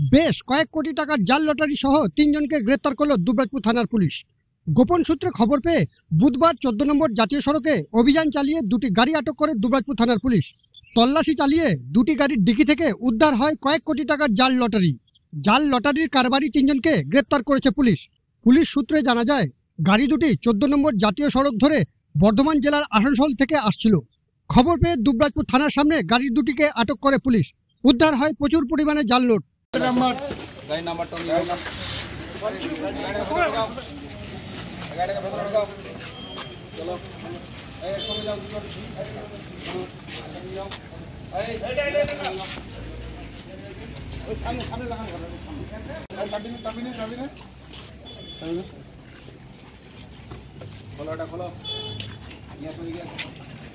বেশ কয়েক কোটি টাকার জাল লটারি সহ 3 জনকে গ্রেপ্তার করল দুবরাজপুর থানার পুলিশ। গোপন সূত্রে খবর পেয়ে বুধবার 14 নম্বর জাতীয় সড়কে অভিযান চালিয়ে দুটি গাড়ি আটক করে দুবরাজপুর থানার পুলিশ। তল্লাশি চালিয়ে দুটি গাড়ির ডিকি থেকে উদ্ধার হয় কয়েক কোটি টাকার জাল লটারি। জাল লটারির কারবারি 3 জনকে গ্রেপ্তার করেছে পুলিশ। পুলিশ সূত্রে জানা যায়, গাড়ি দুটি 14 নম্বর জাতীয় সড়ক ধরে বর্ধমান জেলার আসানসোল থেকে আসছিল। খবর পেয়ে দুবরাজপুর থানার সামনে গাড়ি দুটিকে আটক করে পুলিশ। উদ্ধার হয় প্রচুর পরিমাণে জাল নোট।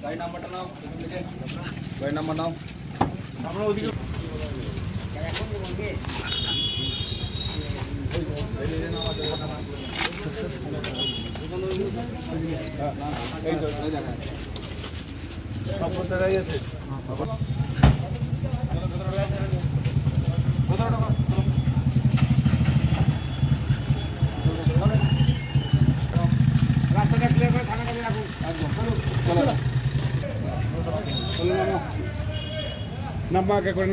गाड़ी नंबर नाओ, गाड़ी नंबर नाओ। আমরা ওদিকে এখন বলবে এই তো এই দেখা সব কোথায় আছে রাস্তাটা ক্লিয়ার করে থানা কাছে রাখুন একদম চলো নাম্বার কে করে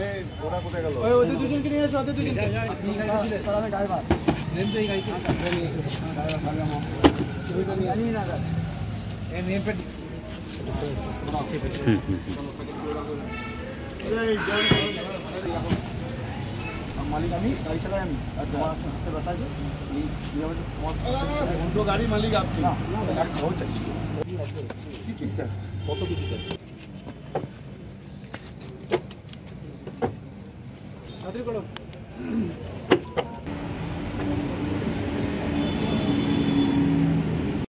এই ওরা কোথায় গেল ওই ওদের দুজনকে নিয়ে এসো ওদের দুজনকে আমি ড্রাইভার নেম তো এই গাড়িতে নিয়ে এসো ড্রাইভার ভাগা মা ওইটা নিয়ে আনি না এই নেম প্লেট মালিক আমি গাড়ি চালাই আমি আর তোমার সাথে কথা আছে এই দুটো গাড়ি মালিক আপনি না এক বহুত আছে ঠিক আছে স্যার কত কিছু আছে তাড়াতাড়ি করো